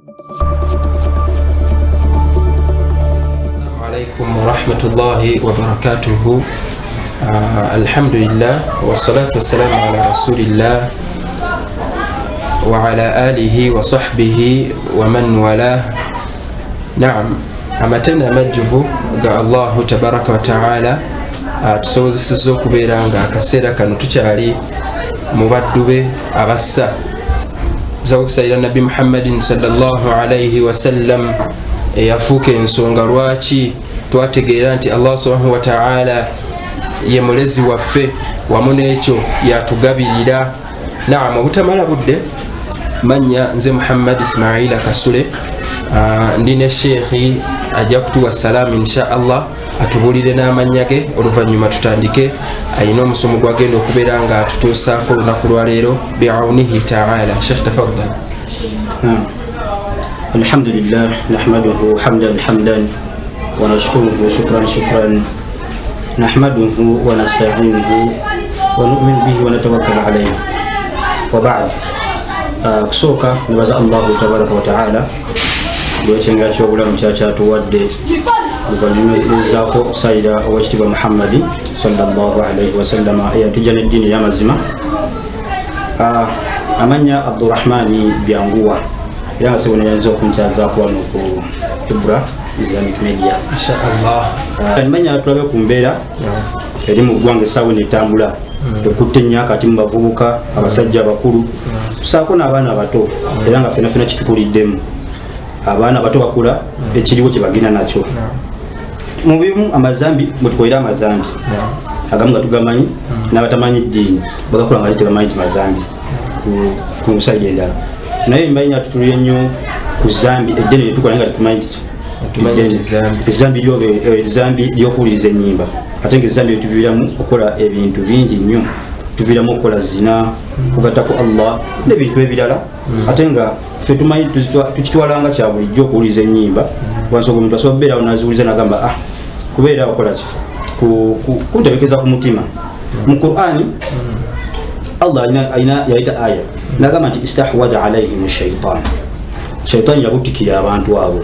عليكم ورحمة الله وبركاته. الحمد لله والصلاة والسلام على رسول الله وعلى آله وصحبه ومن والاه. نعم amatenda amajjuvu ga Allahu tabaraka wa ta'ala tusobozesezza okubeera nga akaseera kano tukyali mu baddu be abassa. Tusaba okusabira Nabbi Muhammadin sallallahu alayhi wasallam eyafuuka ensonga lwaki twategeera nti Allah subhanahu wa ta'ala ye mulezi waffe wamu n'ekyo yatugabirira. Naam, obutamala budde manya nze Muhammad Ismaila Kasule, ndi ne sheekhi ajja kutuwa salaamu insha Allah atubulire n'amannya ge oluvannyuma tutandike. Ayina omusomo gwagenda okubeera nga atutuusaako olunaku lwaleero bi'awnihi ta'ala. Sheikh tafaddal. Alhamdulillah nahmaduhu hamdan hamdan wa nashkuruhu shukran shukran nahmaduhu wa nasta'inuhu wa nu'minu bihi wa natawakkalu alayhi wa ba'd. Kusooka nibaza Allahu tabaraka wa ta'ala lw'ekyenga ky'obulamu kyakyatuwadde oluvannyuma ezaako sayida owekitiibwa Muhammadi sallallahu alayhi wasallama eyatujja n'eddiini ey'amazima. Amannya Abdurrahmani Byanguwa era nga sibona yanza okunkyazaako wano ku Ibra Islamic Media Inshallah. Manya tulabe ku mbeera eri mu ggwanga essaawa n'etambula ekutte nnyo akati mu bavubuka abasajja abakulu tusaako n'abaana abato era nga ffena ffena kitukuliddemu. Abaana abato bakula ekiriwo kye bagenda nakyo. Mu bimu amazambi bwe tukolera amazambi agamu nga tugamanyi n'abatamanyi ddiini bagakula nga tebamanyi nti mazambi ku sayidi endala. Naye mbayinya tutulire nnyo ku zambi eddene lye tukola nga tetumanyi ezambi ly'okuwuliriza ennyimba, ate nga ezambi lyetuviiramu okukola ebintu bingi nnyo. Tuviiramu okukola zina, kugattako Allah n'ebintu ebirala. Ate nga ffe tumanyi tukitwalanga kya bulijjo okuwuliriza ennyimba. Wansonga omuntu asobola kubeerawo n'aziwuliza n'agamba kubeera okola ki kunterekeza ku mutima. Mu Qur'ani Allah yayita aya n'agamba nti istahwadha alayhim shaitan. Shaitani yabutikira abantu abo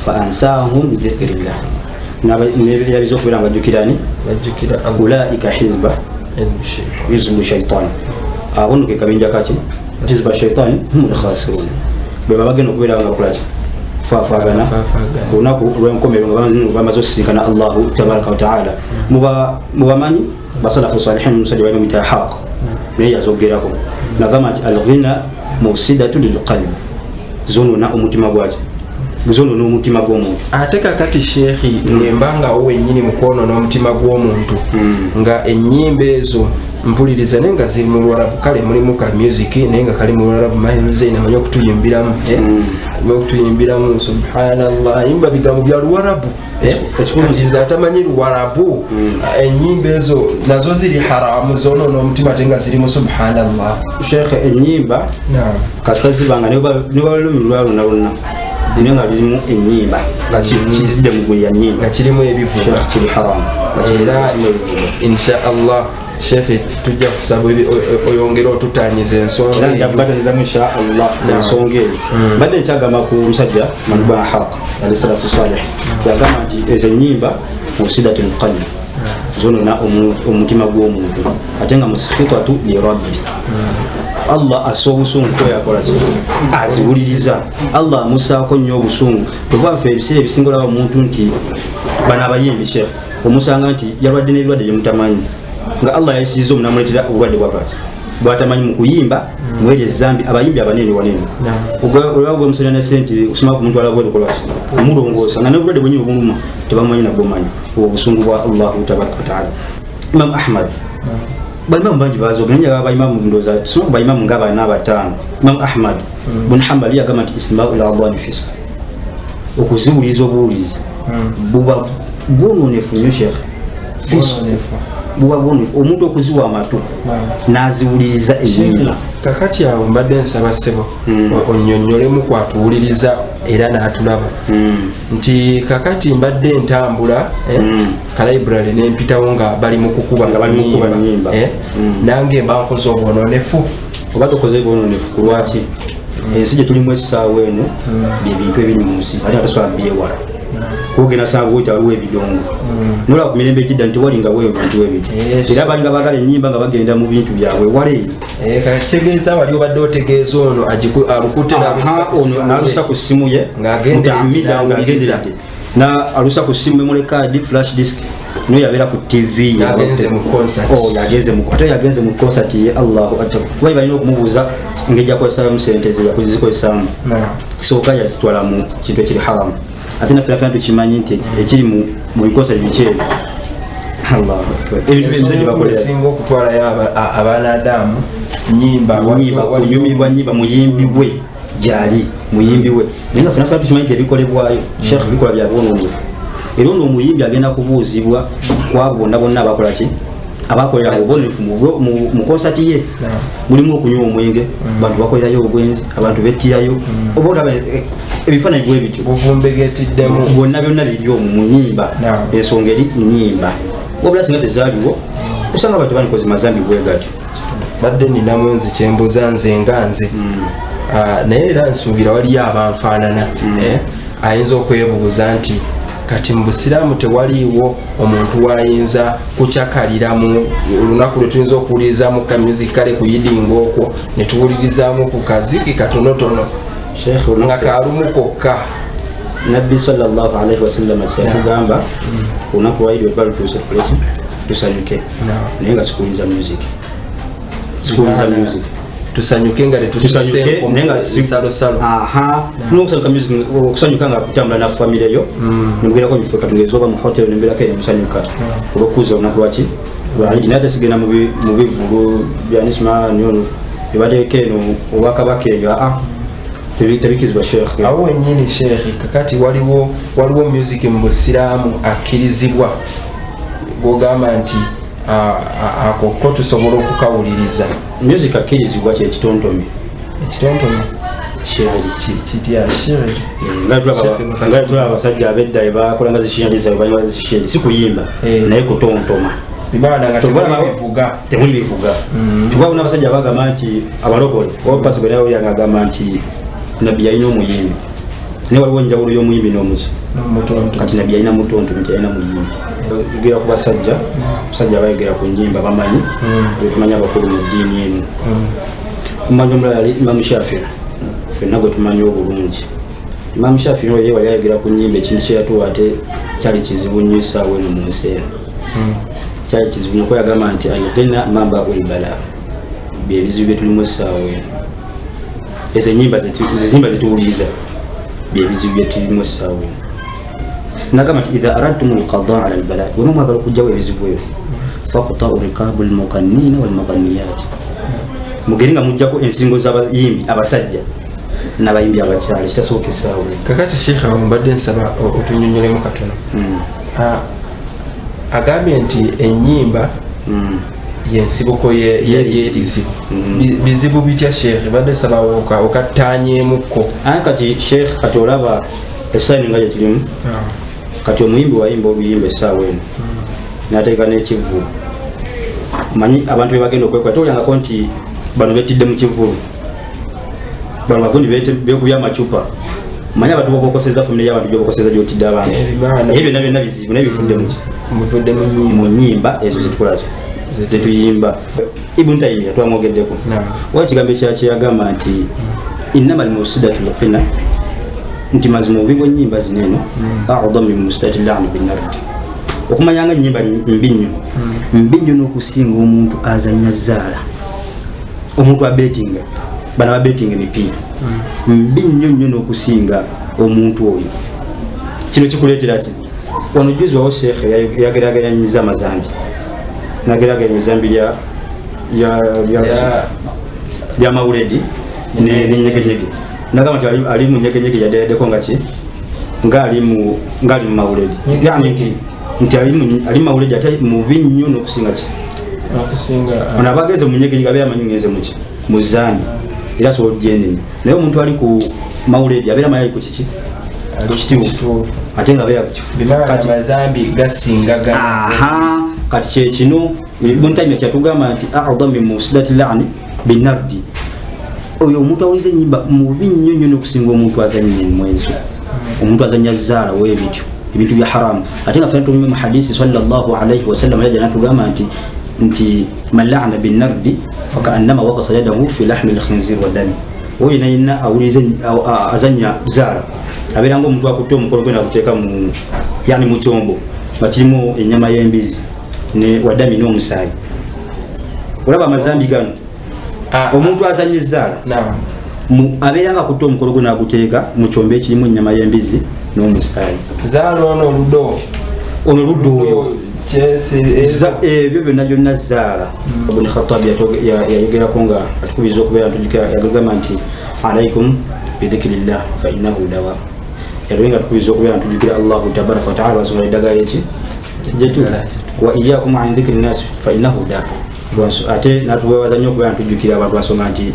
fa ansahum dhikrillah. Yabiza okubeera nga bajjukirani ulaika hizba shaitan. Abo nno ke kabinja kaki hizba shaitani humul khasirun. Bwe baba bagenda okubeera nga bakola ki faafagana ku lunaku lw'enkomerero nga bamaze osisinkana Allahu tabaraka wa ta'ala. Mubamanyi basalafu salihin musajja bali muyita haq naye yazogerako nagamba nti alghina mufsidatu lilqalbi, zonona omutima gwaki zonona omutima gw'omuntu. Ate kakati sheekhi nembangawo wennyini mu kwonoona omutima gw'omuntu nga ennyimba ezo mpuliriza naye nga ziri mu Luwarabu, kale mulimu ka music naye nga kali mu Luwarabu. Mahiruzaini amanyi okutuyimbiramu okutuyimbiramu subhanallah, yimba bigambo bya Luwarabu kati nze atamanyi Luwarabu. Ennyimba ezo nazo ziri haramu, zonoona omutima ate nga zirimu subhanallah. Sheikh ennyimba kasazibanga niba lulumi lwa luna luna nga lirimu ennyimba nga kizidde mu guli ya nnyimba nga kirimu ebivuga kiri haramu. Era insha Allah Sheikh tujja kusaba oyongera otutanyiza ensonga era njakubatanizamu insha Allah ensonga eyo. Mbadde nkyagamba ku musajja Manubaa Haq ali salafu salih yagamba nti ezo ennyimba mufsidatul qalbi, zonona omutima gw'omuntu ate nga musikhitatu li rabbi. Allah asuwa obusungu kweyakola ki aziwuliriza. Allah amusaako nnyo obusungu. Tuvaafe ebiseera ebisinga olaba omuntu nti bano abayimbi Sheikh omusanga nti yalwadde n'ebirwadde bye mutamanyi nga Allah yayisiriza omunamuleetera obulwadde bwakati bwatamanyi mu kuyimba mweri ezambi. Abayimbi abanene wanene olwaba gwe musajja ne sente osimako omuntu alabwe lukolaki omulongoosa nga n'obulwadde bwenyini obuluma tebamanyi nabwo manyi obusungu bwa Allahu tabaraka wa ta'ala. Imam Ahmad baimamu bangi bazogera naye abaimamu ndoza tusobola baimamu nga bana batano. Imam Ahmad bin Hanbali yagamba nti istima'u al-adhan fisq, okuziwuliza obuwulizi buba bwononefu nnyo Sheikh. Fisq buba bwononefu omuntu okuziwa amatu n'aziwuliriza ennyimba. Kakati awo mbadde nsaba ssebo onnyonnyolemu kwatuwuliriza era n'atulaba nti kakati mbadde ntambula ka library n'empitawo nga bali mu kukuba nnyimba nange mba nkoze obwononefu. Oba tokoze obwononefu ku lwaki ensi gye tulimu essaawa eno byebintu ebiri mu nsi ate atasobola byewala kwogenda sanga wita waliwo ebidongo nolaba ku mirembe egidda nti walingawo ebintu webiti era balinga baagala ennyimba nga bagenda mu bintu byabwe waleeyo kakitegeeza wali obadde otegeeza ono alukute n'alusa ku ssimu ye mutamida ng'agenderedde alusa ku ssimu memulekaadi flash disk no yabeera ku TV yagenze mu concert ye Allahu akbar kuba balina okumubuuza engeri yakozesaamu sente ze yakuzikozesaamu kisooka yazitwala mu kintu ekiri haramu ate naffe naffe tukimanyi nti ekiri mu bikosa bikyebi Allahu akbar ebintu bye bakolera singa okutwalayo abaanadamu nyimba kuyumirwa nyimba muyimbi we gyali muyimbi we naye naffe naffe tukimanyi nti ebikolebwayo Sheikh bikola bya bwononefu era ono omuyimbi agenda kubuuzibwa kwabo bonna bonna abakolaki abakolera obubonefu mu konsati ye mulimu okunywa omwenge abantu bakolerayo obwenzi abantu bettirayo oba olaba ebifaananyi bwe bityo buvumbegettiddemu bonna byonna biri omwo mu nnyimba ensonga eri nnyimba wabula singa tezaaliwo osanga abantu banikoze mazambi bwe gatyo badde ninamu nze kyembuza nze nga nze naye era nsuubira waliyo abanfaanana ayinza okwebuuza nti kati mu busiraamu tewaliiwo omuntu wayinza kukyakaliramu olunaku lwe tuyinza okuwulirizaamu ka music kale kuyidinga okwo ne tuwulirizaamu ku kaziki katonotono nga kalumu kokka nabbi sallallahu alaihi wasallam kyakugamba olunaku lwayidi webali tuuse tukoleki tusanyuke naye nga sikuwuliza music tusanyuke nga tetusalosalo nokusanyuka music okusanyuka nga kutambula na famire yo nemugirako bifo katungeza oba mu hotel nembeerako ene musanyuka olwokuuza olunaku lwaki lwayidi naye ate sigenda mu bivulu byanisima nyono ebateeka eno obwakabaka eyo tebikizibwa Sheikh awo wenyini Sheikh kakati waliwo music mu busiraamu akkirizibwa bwogamba nti ako tusobola okukawuliriza music akkirizibwa kyekitontome nga tulaba abasajja abedda ebakolanga zishiri zawe si kuyimba naye kutontoma temuli bivuga tuvawo n'abasajja bagamba nti abalokole opasibenawoyanga agamba nti nabbi yalina omuyimbi naye waliwo enjawulo y'omuyimbi n'omuzi kati nabbi yalina mutonto nti yalina muyimbi yogera ku basajja abasajja bayogera ku nyimba bamanyi tumanyi abakulu mu ddiini emu omumanyi omulala yali Imamu Shafii ffenna gwe tumanyi obulungi Imamu Shafii ye wali ayogera ku nyimba ekintu kyeyatuwa ate kyali kizibu nnyo essaawa eno mu nsi eno kyali kizibu nnyo yagamba nti alghina mamba'ul balaa byebizibu bye tulimu essaawa eno ezo enyimba zituwuliriza byebizibu bye tulimu essaawa eno nagamba nti idha aradtum alqada ala albala bwe mwagala okugyawo ebizibu ebyo faqta'u riqabu almuqannina walmuqanniyat mugeri nga mujjako ensingo z'abayimbi abasajja n'abayimbi abakyala kitasooka essaawa kakati Sheikh awo mbadde nsaba otunyonyolemu katono agambye nti ennyimba yensibuko y'ebizibu bizibu bitya Sheikh badde saba okattanyeemukko kati Sheikh kati olaba essayini nga gyetirimu kati omuyimbi wayimba oluyimba essaawa eno n'ateeka n'ekivulu manyi abantu bebagenda okwekola tolyangako nti bano bettidde mu kivulu bano bagundi bekubya amacupa manyi abantu bokokoseza famire y'abantu gyobokoseza gyotidde abantu naye byonna byonna bizibu naye bivudde mu nnyimba ezo zitukolaki zetuyimba Ibn Taymiyyah yatwamwogeddeko wa ekigambo ekyakiyagamba nti innama almusidatu lqina nti mazima obubi bw'ennyimba zino eno a'dhamu min musidati lla'ni binnardi okumanyanga ennyimba mbi nnyo n'okusinga omuntu azanya zaala omuntu abetinga bana babetinga emipiira mbi nnyo n'okusinga omuntu oyo kino kikuleetera ki wano juzi wawo Sheikh yageraageranyiza amazambi nageraageranya ezambi lya mawuledi nenyegeyege nagamba nti ali mu nyegeyege yaddeko nga ki ngaali mu mawuledi nti ali mu mawuledi ate mubi nnyo n'okusinga ki ono abagenze mu nyegeyege abeera amanyi ngenze muki muzaani era asobola ogyenene naye omuntu ali ku mawuledi abeera amanyi ali ku kiki kukituufu ate nga abeera ku kifu amazambi gasingagana kati kyekino Ibn Taymiyyah kyatugamba nti a'dhamu min musidati lla'ni binnardi oyo omuntu awuliza ennyimba mubi nnyo nnyo n'okusinga omuntu azannya omwenso, omuntu azannya zaala weebityo ebintu bya haramu. Ate nga fena tulimu mu hadisi sallallahu alayhi wa sallam yaja natugamba nti man la'ana bin nardi fakaannama waqasa yadahu fi lahmi al-khinzir wa dami. Oyo yenna awuliza azannya zaala abeera ng'omuntu akutte omukolo gwe naguteeka mu kyombo nga kirimu ennyama y'embizi ne wadami n'omusaayi. Olaba amazambi gano omuntu azannya ezzaala abeera nga akutte omukolo gwe naguteeka mu kyombo ekirimu ennyama y'embizi n'omusaayi. Zaala ono luddo oyo ebyo byonna byonna zaala. Ibn Khattab yayogerako nga atukubiriza okubeera ntujukira, yagamba nti alaikum bidhikrillah fa innahu dawa. Yaluwenga tukubiriza okubeera ntujukira Allahu tabaraka wa ta'ala wasobola eddagala eki jetu wa iyyakum an dhikri nnas fa innahu da. Ate natuwewaza nnyo okubeera ntujukira abantu basonga nti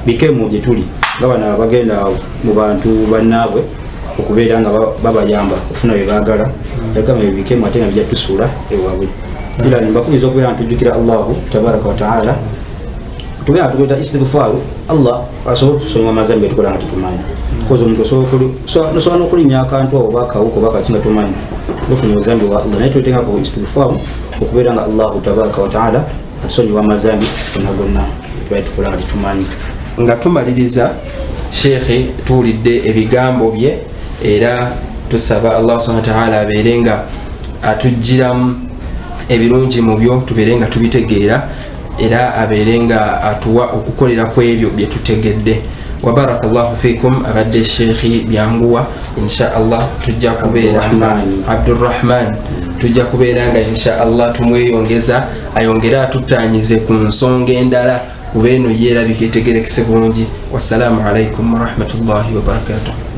bikemu gye tuli nga bano bagenda mu bantu bannaabwe okubeera nga babayamba okufuna bye baagala. Yagamba ebyo bikemu ate nga bijja tusuula ewaabwe. Era mbakubiriza okubeera ntujukira Allahu tabaraka wa ta'ala, tubeera tukweta istighfaru Allah asobola otusonyiwa amazambi getukola nga tetumanyi. Koza omuntu osobola n'okulinnya akantu oba akawuka oba kaki nga tumanyi nofuna obuzambi wa Allah, naye twetekako istighfaru okubeera nga Allahu tabaraka wa ta'ala atusonyiwa amazambi gonna gonna tubeera tukola nga tetumanyi. Nga tumaliriza Sheikh tuwulidde ebigambo bye era tusaba Allah subhanahu wa ta'ala abeere nga atugiramu ebirungi mu byo, tubeere nga tubitegeera era abeere nga atuwa okukolera ku ebyo bye tutegedde. Wa barakallahu fikum. Abadde Sheikh Byanguwa, insha Allah tujja kubeera Abdurrahman, tujja kubeera nga insha Allah tumweyongeza ayongere atutaanyize ku nsonga endala kuba eno yeerabika etegerekese bulungi. Wassalamu alaikum wa rahmatullahi wa barakatuh.